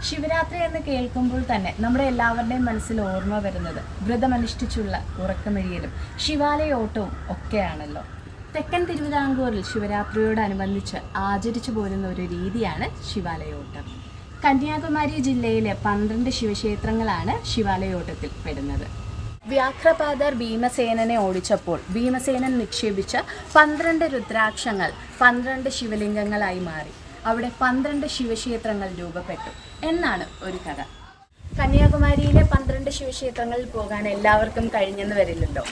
ശിവരാത്രി എന്ന് കേൾക്കുമ്പോൾ തന്നെ നമ്മുടെ എല്ലാവരുടെയും മനസ്സിൽ ഓർമ്മ വരുന്നത് വ്രതമനുഷ്ഠിച്ചുള്ള ഉറക്കമിഴിയലും ശിവാലയോട്ടവും ഒക്കെയാണല്ലോ. തെക്കൻ തിരുവിതാംകൂറിൽ ശിവരാത്രിയോടനുബന്ധിച്ച് ആചരിച്ചു പോരുന്ന ഒരു രീതിയാണ് ശിവാലയോട്ടം. കന്യാകുമാരി ജില്ലയിലെ 12 ശിവക്ഷേത്രങ്ങളാണ് ശിവാലയോട്ടത്തിൽ പെടുന്നത്. വ്യാഘ്രപാദർ ഭീമസേനനെ ഓടിച്ചപ്പോൾ ഭീമസേനൻ നിക്ഷേപിച്ച 12 രുദ്രാക്ഷങ്ങൾ 12 ശിവലിംഗങ്ങളായി മാറി. അവിടെ 12 ശിവക്ഷേത്രങ്ങൾ രൂപപ്പെട്ടു എന്നാണ് ഒരു കഥ. കന്യാകുമാരിയിലെ 12 ശിവക്ഷേത്രങ്ങളിൽ പോകാൻ എല്ലാവർക്കും കഴിഞ്ഞെന്ന് വരില്ലല്ലോ.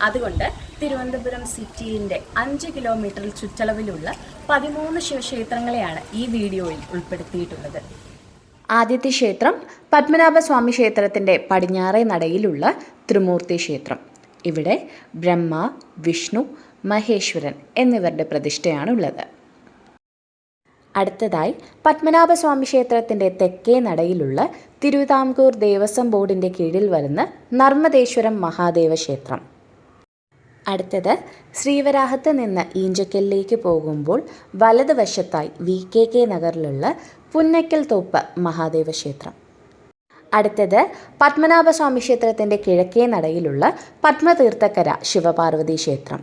അതുകൊണ്ട് തിരുവനന്തപുരം സിറ്റിയുടെ 5 കിലോമീറ്റർ ചുറ്റളവിലുള്ള 13 ശിവക്ഷേത്രങ്ങളെയാണ് ഈ വീഡിയോയിൽ ഉൾപ്പെടുത്തിയിട്ടുള്ളത്. ആദ്യത്തെ ക്ഷേത്രം പത്മനാഭസ്വാമി ക്ഷേത്രത്തിൻ്റെ പടിഞ്ഞാറേ നടയിലുള്ള ത്രിമൂർത്തി ക്ഷേത്രം. ഇവിടെ ബ്രഹ്മ, വിഷ്ണു, മഹേശ്വരൻ എന്നിവരുടെ പ്രതിഷ്ഠയാണുള്ളത്. അടുത്തതായി പത്മനാഭസ്വാമി ക്ഷേത്രത്തിൻ്റെ തെക്കേ നടയിലുള്ള തിരുവിതാംകൂർ ദേവസ്വം ബോർഡിൻ്റെ കീഴിൽ വരുന്ന നർമ്മദേശ്വരം മഹാദേവ ക്ഷേത്രം. അടുത്തത് ശ്രീവരാഹത്ത് നിന്ന് ഈഞ്ചക്കലിലേക്ക് പോകുമ്പോൾ വലതുവശത്തായി VKK നഗറിലുള്ള പുന്നക്കൽ തോപ്പ് മഹാദേവ ക്ഷേത്രം. അടുത്തത് പത്മനാഭസ്വാമി ക്ഷേത്രത്തിൻ്റെ കിഴക്കേ നടയിലുള്ള പത്മതീർത്ഥക്കര ശിവപാർവതി ക്ഷേത്രം.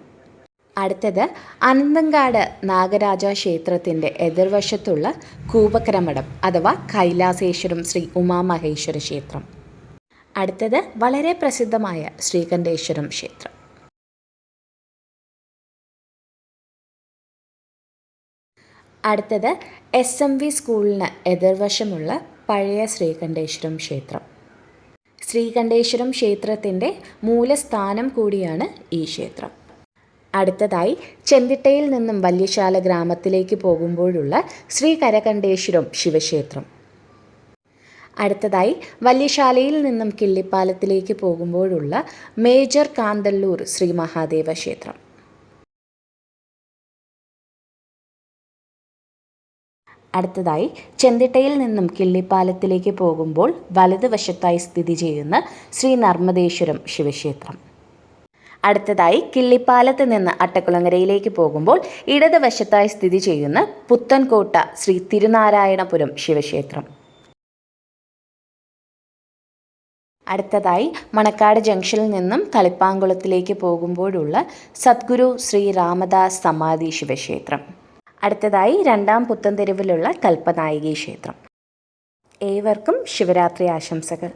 അടുത്തത് അനന്തങ്കാട് നാഗരാജ ക്ഷേത്രത്തിൻ്റെ എതിർവശത്തുള്ള കൂപക്കരമഠം അഥവാ കൈലാസേശ്വരം ശ്രീ ഉമാമഹേശ്വര ക്ഷേത്രം. അടുത്തത് വളരെ പ്രസിദ്ധമായ ശ്രീകണ്ഠേശ്വരം ക്ഷേത്രം. അടുത്തത് SMV സ്കൂളിന് എതിർവശമുള്ള പഴയ ശ്രീകണ്ഠേശ്വരം ക്ഷേത്രം. ശ്രീകണ്ഠേശ്വരം ക്ഷേത്രത്തിൻ്റെ മൂലസ്ഥാനം കൂടിയാണ് ഈ ക്ഷേത്രം. അടുത്തതായി ചെന്തിട്ടയിൽ നിന്നും വല്യശാല ഗ്രാമത്തിലേക്ക് പോകുമ്പോഴുള്ള ശ്രീ കരകണ്ഠേശ്വരം ശിവക്ഷേത്രം. അടുത്തതായി വല്യശാലയിൽ നിന്നും കിള്ളിപ്പാലത്തിലേക്ക് പോകുമ്പോഴുള്ള മേജർ കാന്തല്ലൂർ ശ്രീ മഹാദേവ ക്ഷേത്രം. അടുത്തതായി ചെന്തിട്ടയിൽ നിന്നും കിള്ളിപ്പാലത്തിലേക്ക് പോകുമ്പോൾ വലതുവശത്തായി സ്ഥിതി ചെയ്യുന്ന ശ്രീ നർമ്മദേശ്വരം ശിവക്ഷേത്രം. അടുത്തതായി കിള്ളിപ്പാലത്ത് നിന്ന് അട്ടക്കുളങ്ങരയിലേക്ക് പോകുമ്പോൾ ഇടതുവശത്തായി സ്ഥിതി ചെയ്യുന്ന പുത്തൻകോട്ട ശ്രീ തിരുനാരായണപുരം ശിവക്ഷേത്രം. അടുത്തതായി മണക്കാട് ജംഗ്ഷനിൽ നിന്നും തളിപ്പാങ്കുളത്തിലേക്ക് പോകുമ്പോഴുള്ള സദ്ഗുരു ശ്രീ രാമദാസ് സമാധി ശിവക്ഷേത്രം. അടുത്തതായി രണ്ടാം പുത്തൻതെരുവിലുള്ള കൽപ്പനായികി ക്ഷേത്രം. ഏവർക്കും ശിവരാത്രി ആശംസകൾ.